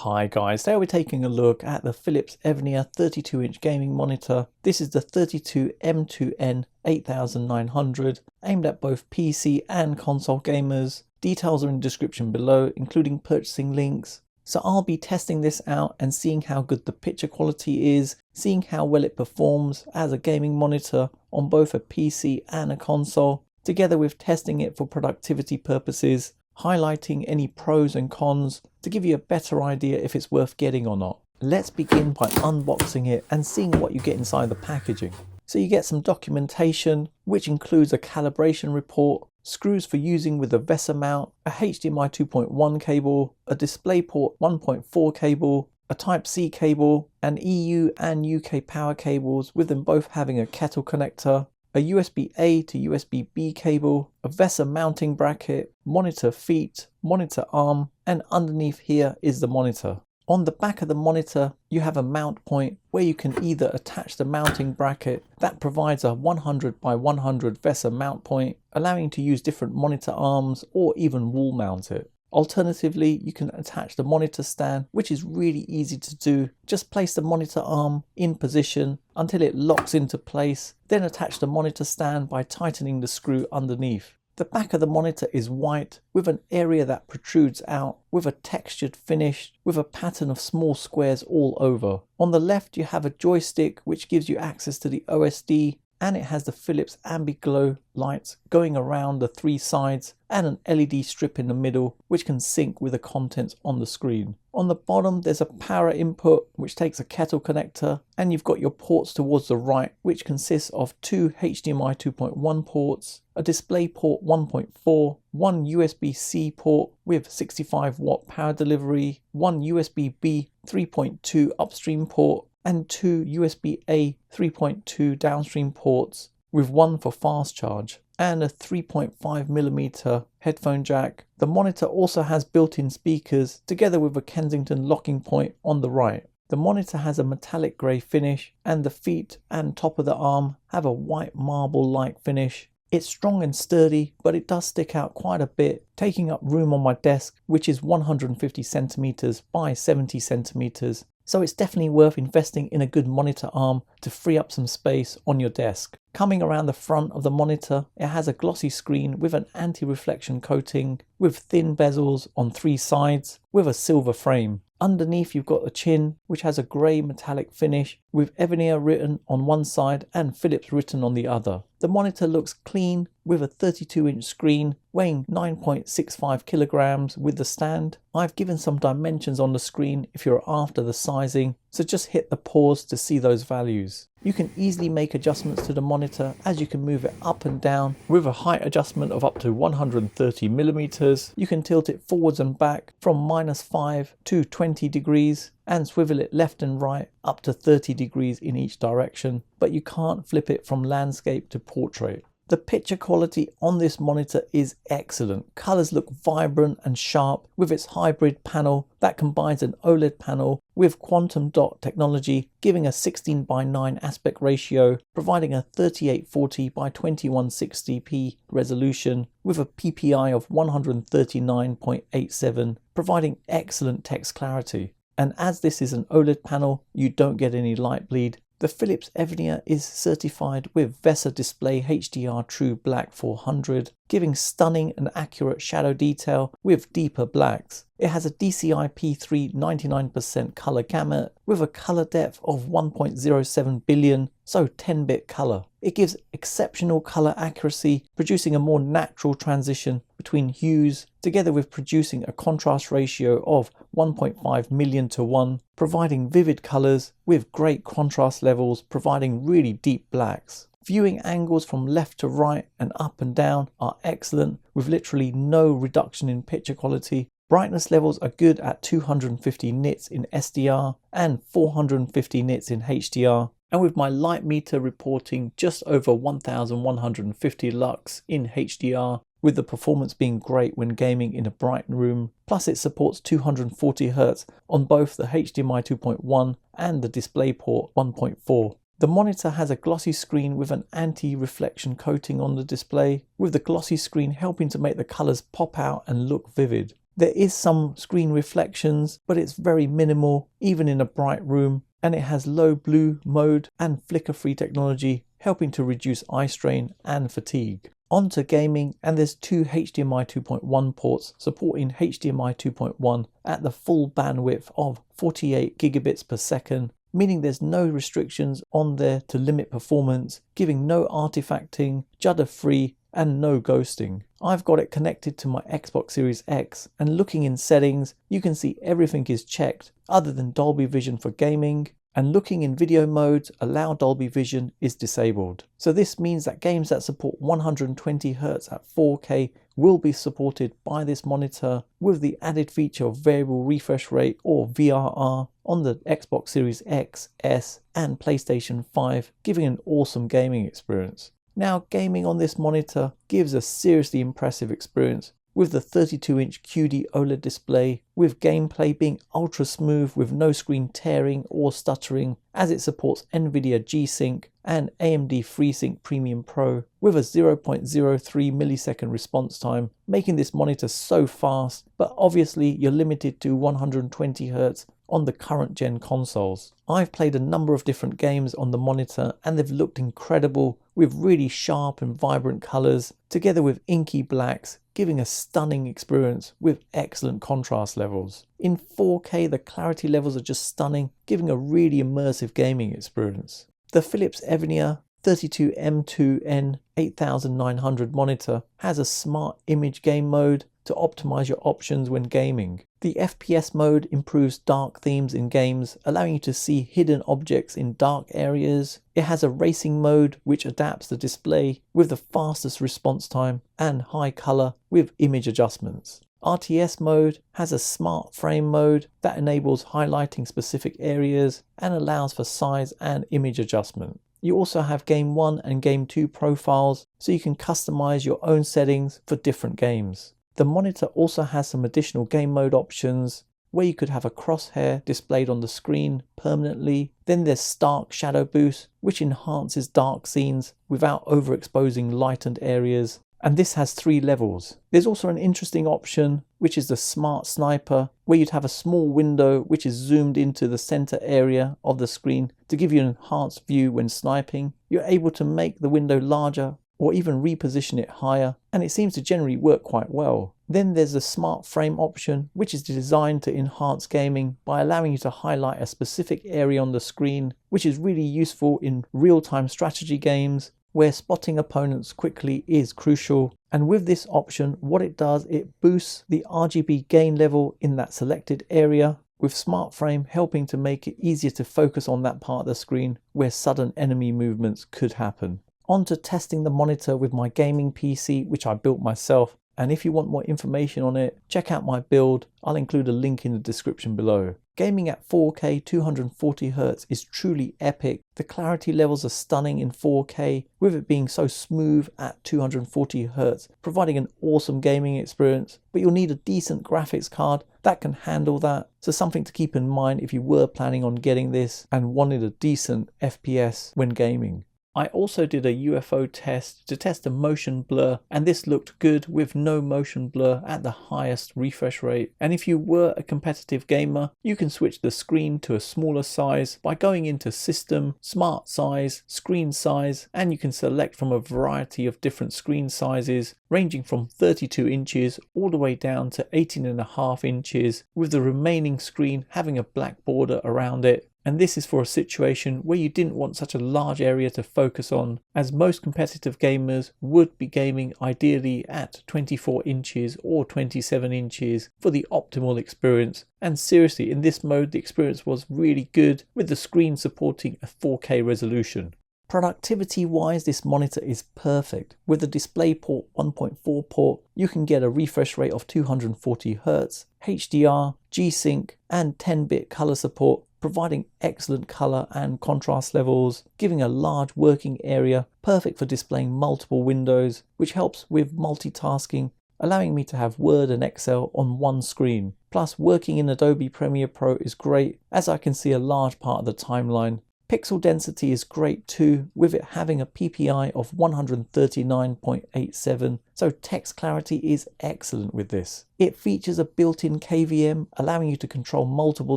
Hi guys, today we're taking a look at the Philips Evnia 32-inch gaming monitor. This is the 32M2N8900, aimed at both PC and console gamers. Details are in the description below, including purchasing links. So I'll be testing this out and seeing how good the picture quality is, seeing how well it performs as a gaming monitor on both a PC and a console, together with testing it for productivity purposes, highlighting any pros and cons to give you a better idea if it's worth getting or not. Let's begin by unboxing it and seeing what you get inside the packaging. So you get some documentation, which includes a calibration report, screws for using with a VESA mount, a HDMI 2.1 cable, a DisplayPort 1.4 cable, a Type-C cable, and EU and UK power cables, with them both having a kettle connector, a USB-A to USB-B cable, a VESA mounting bracket, monitor feet, monitor arm, and underneath here is the monitor. On the back of the monitor, you have a mount point where you can either attach the mounting bracket that provides a 100 by 100 VESA mount point, allowing you to use different monitor arms or even wall mount it. Alternatively, you can attach the monitor stand, which is really easy to do. Just place the monitor arm in position until it locks into place, then attach the monitor stand by tightening the screw underneath. The back of the monitor is white with an area that protrudes out with a textured finish with a pattern of small squares all over. On the left you have a joystick which gives you access to the OSD, and it has the Philips Ambiglow lights going around the three sides and an LED strip in the middle which can sync with the contents on the screen. On the bottom there's a power input which takes a kettle connector, and you've got your ports towards the right, which consists of two HDMI 2.1 ports, a DisplayPort 1.4, one USB-C port with 65 watt power delivery, one USB-B 3.2 upstream port, and two USB-A 3.2 downstream ports with one for fast charge, and a 3.5mm headphone jack. The monitor also has built-in speakers together with a Kensington locking point on the right. The monitor has a metallic grey finish, and the feet and top of the arm have a white marble-like finish. It's strong and sturdy, but it does stick out quite a bit, taking up room on my desk, which is 150 centimeters by 70 centimeters. So it's definitely worth investing in a good monitor arm to free up some space on your desk. Coming around the front of the monitor, it has a glossy screen with an anti-reflection coating with thin bezels on three sides with a silver frame. Underneath you've got a chin which has a grey metallic finish with Evnia written on one side and Philips written on the other. The monitor looks clean with a 32-inch screen weighing 9.65 kilograms with the stand. I've given some dimensions on the screen if you're after the sizing, so just hit the pause to see those values. You can easily make adjustments to the monitor as you can move it up and down with a height adjustment of up to 130mm. You can tilt it forwards and back from -5 to 20 degrees and swivel it left and right up to 30 degrees in each direction, but you can't flip it from landscape to portrait. The picture quality on this monitor is excellent. Colors look vibrant and sharp with its hybrid panel that combines an OLED panel with quantum dot technology, giving a 16:9 aspect ratio, providing a 3840 by 2160p resolution with a PPI of 139.87, providing excellent text clarity. And as this is an OLED panel, you don't get any light bleed. The Philips Evnia is certified with VESA Display HDR True Black 400, giving stunning and accurate shadow detail with deeper blacks. It has a DCI P3 99% color gamut with a color depth of 1.07 billion, so 10-bit color. It gives exceptional color accuracy, producing a more natural transition between hues, together with producing a contrast ratio of 1.5 million to 1, providing vivid colors with great contrast levels, providing really deep blacks. Viewing angles from left to right and up and down are excellent, with literally no reduction in picture quality. Brightness levels are good at 250 nits in SDR and 450 nits in HDR. And with my light meter reporting just over 1150 lux in HDR, with the performance being great when gaming in a bright room. Plus it supports 240Hz on both the HDMI 2.1 and the DisplayPort 1.4. The monitor has a glossy screen with an anti-reflection coating on the display, with the glossy screen helping to make the colours pop out and look vivid. There is some screen reflections, but it's very minimal, even in a bright room, and it has low blue mode and flicker-free technology, helping to reduce eye strain and fatigue. Onto gaming, and there's two HDMI 2.1 ports supporting HDMI 2.1 at the full bandwidth of 48 gigabits per second, meaning there's no restrictions on there to limit performance, giving no artifacting, judder-free, and no ghosting. I've got it connected to my Xbox Series X, and looking in settings, you can see everything is checked other than Dolby Vision for gaming, and looking in video modes, allow Dolby Vision is disabled. So this means that games that support 120Hz at 4K will be supported by this monitor, with the added feature of variable refresh rate or VRR on the Xbox Series X, S and PlayStation 5, giving an awesome gaming experience. Now, gaming on this monitor gives a seriously impressive experience, with the 32-inch QD OLED display, with gameplay being ultra smooth with no screen tearing or stuttering, as it supports Nvidia G-Sync and AMD FreeSync Premium Pro, with a 0.03 millisecond response time, making this monitor so fast, but obviously you're limited to 120Hz on the current gen consoles. I've played a number of different games on the monitor and they've looked incredible, with really sharp and vibrant colours together with inky blacks, giving a stunning experience with excellent contrast levels. In 4K the clarity levels are just stunning, giving a really immersive gaming experience. The Philips Evnia 32M2N8900 monitor has a smart image game mode to optimize your options when gaming. The FPS mode improves dark themes in games, allowing you to see hidden objects in dark areas. It has a racing mode which adapts the display with the fastest response time and high color with image adjustments. RTS mode has a smart frame mode that enables highlighting specific areas and allows for size and image adjustment. You also have Game 1 and Game 2 profiles, so you can customize your own settings for different games. The monitor also has some additional game mode options, where you could have a crosshair displayed on the screen permanently. Then there's Stark Shadow Boost, which enhances dark scenes without overexposing lightened areas. And this has 3 levels. There's also an interesting option, which is the Smart Sniper, where you'd have a small window which is zoomed into the center area of the screen to give you an enhanced view when sniping. You're able to make the window larger or even reposition it higher, and it seems to generally work quite well. Then there's the Smart Frame option, which is designed to enhance gaming by allowing you to highlight a specific area on the screen, which is really useful in real-time strategy games where spotting opponents quickly is crucial. And with this option, what it does, it boosts the RGB gain level in that selected area, with Smart Frame helping to make it easier to focus on that part of the screen where sudden enemy movements could happen. On to testing the monitor with my gaming PC, which I built myself. And if you want more information on it, check out my build. I'll include a link in the description below. Gaming at 4K 240Hz is truly epic. The clarity levels are stunning in 4K, with it being so smooth at 240Hz, providing an awesome gaming experience. But you'll need a decent graphics card that can handle that. So something to keep in mind if you were planning on getting this and wanted a decent FPS when gaming. I also did a UFO test to test the motion blur, and this looked good with no motion blur at the highest refresh rate. And if you were a competitive gamer, you can switch the screen to a smaller size by going into System, Smart Size, Screen Size, and you can select from a variety of different screen sizes ranging from 32 inches all the way down to 18.5 inches, with the remaining screen having a black border around it. And this is for a situation where you didn't want such a large area to focus on, as most competitive gamers would be gaming ideally at 24 inches or 27 inches for the optimal experience. And seriously, in this mode the experience was really good, with the screen supporting a 4K resolution. Productivity wise, this monitor is perfect. With the DisplayPort 1.4 port, you can get a refresh rate of 240Hz, HDR, G-Sync and 10-bit color support, providing excellent color and contrast levels, giving a large working area, perfect for displaying multiple windows, which helps with multitasking, allowing me to have Word and Excel on one screen. Plus, working in Adobe Premiere Pro is great, as I can see a large part of the timeline, Pixel density is great too, with it having a PPI of 139.87, so text clarity is excellent with this. It features a built-in KVM, allowing you to control multiple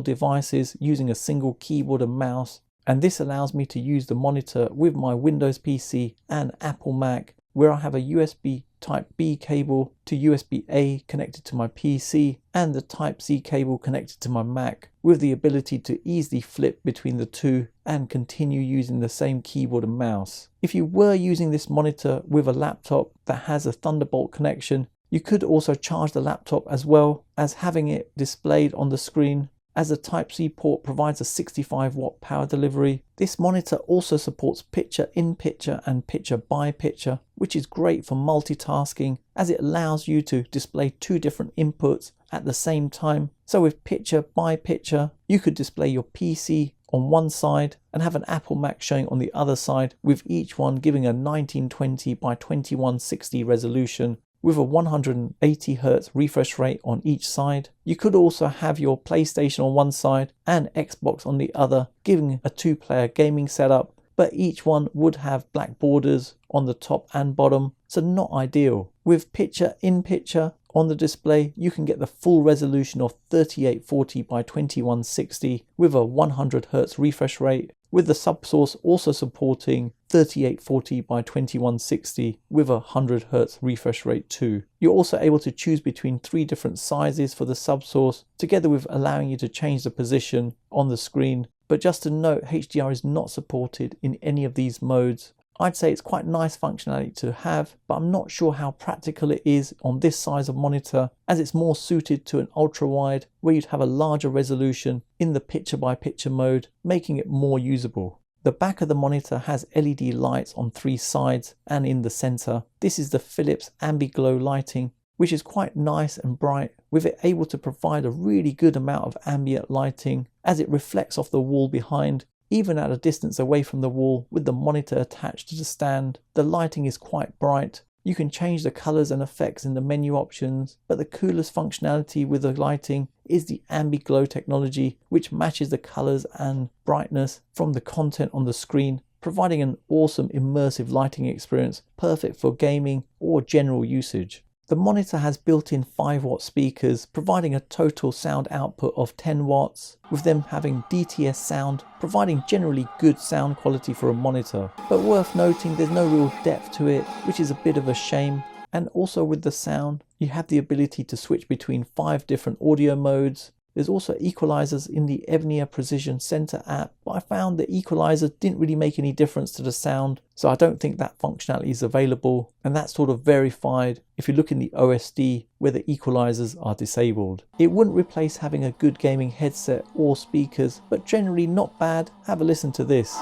devices using a single keyboard and mouse, and this allows me to use the monitor with my Windows PC and Apple Mac, where I have a USB Type-B cable to USB-A connected to my PC and the Type-C cable connected to my Mac, with the ability to easily flip between the two and continue using the same keyboard and mouse. If you were using this monitor with a laptop that has a Thunderbolt connection, you could also charge the laptop as well as having it displayed on the screen, as the Type-C port provides a 65-watt power delivery. This monitor also supports picture-in-picture and picture-by-picture, which is great for multitasking as it allows you to display two different inputs at the same time. So with picture-by-picture, you could display your PC on one side and have an Apple Mac showing on the other side, with each one giving a 1920 by 2160 resolution, with a 180Hz refresh rate on each side. You could also have your PlayStation on one side and Xbox on the other, giving a two-player gaming setup, but each one would have black borders on the top and bottom, so not ideal. With picture-in-picture on the display, you can get the full resolution of 3840 by 2160 with a 100Hz refresh rate, with the subsource also supporting 3840 by 2160 with a 100Hz refresh rate too. You're also able to choose between 3 different sizes for the subsource, together with allowing you to change the position on the screen. But just to note, HDR is not supported in any of these modes. I'd say it's quite nice functionality to have, but I'm not sure how practical it is on this size of monitor, as it's more suited to an ultra wide where you'd have a larger resolution in the picture-by-picture mode, making it more usable. The back of the monitor has LED lights on 3 sides and in the center. This is the Philips Ambiglow Lighting, which is quite nice and bright, with it able to provide a really good amount of ambient lighting as it reflects off the wall behind. Even at a distance away from the wall with the monitor attached to the stand, the lighting is quite bright. You can change the colors and effects in the menu options, but the coolest functionality with the lighting is the Ambiglow technology, which matches the colors and brightness from the content on the screen, providing an awesome immersive lighting experience perfect for gaming or general usage. The monitor has built-in 5-watt speakers, providing a total sound output of 10 watts, with them having DTS sound, providing generally good sound quality for a monitor. But worth noting, there's no real depth to it, which is a bit of a shame. And also with the sound, you have the ability to switch between 5 different audio modes. There's also equalizers in the Evnia Precision Center app, but I found the equalizer didn't really make any difference to the sound, so I don't think that functionality is available, and that's sort of verified if you look in the OSD where the equalizers are disabled. It wouldn't replace having a good gaming headset or speakers, but generally not bad. Have a listen to this.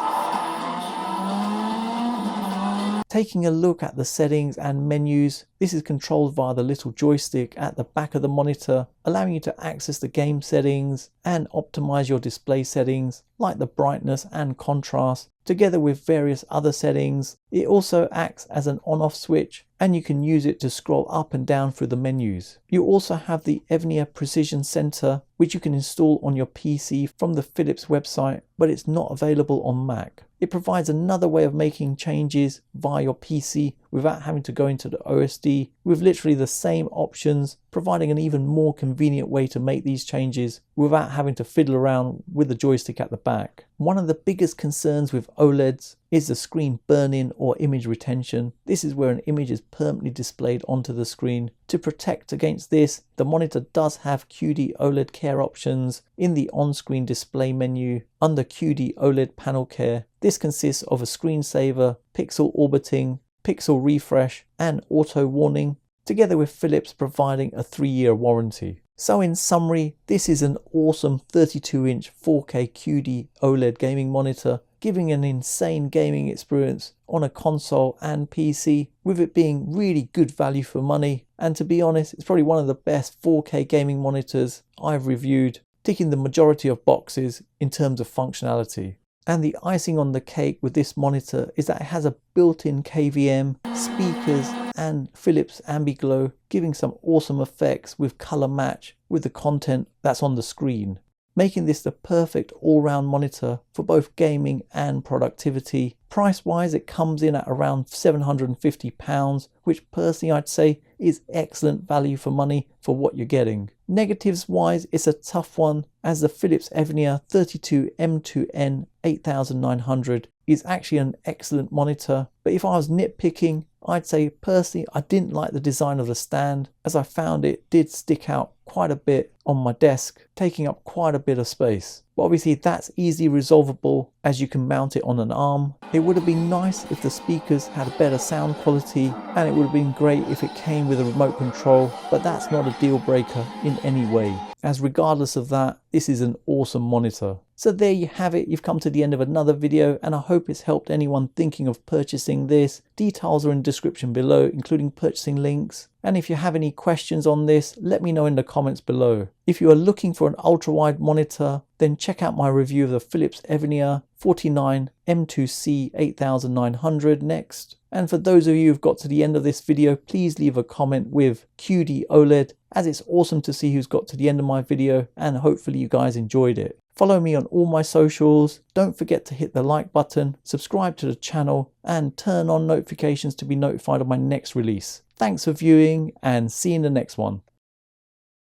Taking a look at the settings and menus, this is controlled via the little joystick at the back of the monitor, allowing you to access the game settings and optimize your display settings like the brightness and contrast, together with various other settings. It also acts as an on-off switch, and you can use it to scroll up and down through the menus. You also have the Evnia Precision Center, which you can install on your PC from the Philips website, but it's not available on Mac. It provides another way of making changes via your PC without having to go into the OSD, with literally the same options, providing an even more convenient way to make these changes without having to fiddle around with the joystick at the back. One of the biggest concerns with OLEDs is the screen burn-in or image retention. This is where an image is permanently displayed onto the screen. To protect against this, the monitor does have QD OLED care options in the on-screen display menu under QD OLED panel care. This consists of a screensaver, pixel orbiting, pixel refresh and auto warning, together with Philips providing a 3-year warranty. So in summary, this is an awesome 32-inch 4K QD OLED gaming monitor, giving an insane gaming experience on a console and PC, with it being really good value for money. And to be honest, it's probably one of the best 4K gaming monitors I've reviewed, ticking the majority of boxes in terms of functionality. And the icing on the cake with this monitor is that it has a built-in KVM, speakers and Philips Ambiglow, giving some awesome effects with color match with the content that's on the screen. making this the perfect all-round monitor for both gaming and productivity. Price-wise, it comes in at around £750, which personally I'd say is excellent value for money for what you're getting. Negatives-wise, it's a tough one, as the Philips Evnia 32M2N8900 is actually an excellent monitor, but if I was nitpicking, I'd say personally I didn't like the design of the stand, as I found it did stick out quite a bit on my desk, taking up quite a bit of space. But obviously that's easily resolvable as you can mount it on an arm. It would have been nice if the speakers had a better sound quality, and it would have been great if it came with a remote control, but that's not a deal breaker in any way, as regardless of that, this is an awesome monitor. So there you have it, you've come to the end of another video, and I hope it's helped anyone thinking of purchasing this. Details are in the description below, including purchasing links. And if you have any questions on this, let me know in the comments below. If you are looking for an ultra-wide monitor, then check out my review of the Philips Evnia 32M2N8900 next. And for those of you who've got to the end of this video, please leave a comment with QD OLED, as it's awesome to see who's got to the end of my video, and hopefully you guys enjoyed it. Follow me on all my socials, don't forget to hit the like button, subscribe to the channel, and turn on notifications to be notified of my next release. Thanks for viewing, and see you in the next one.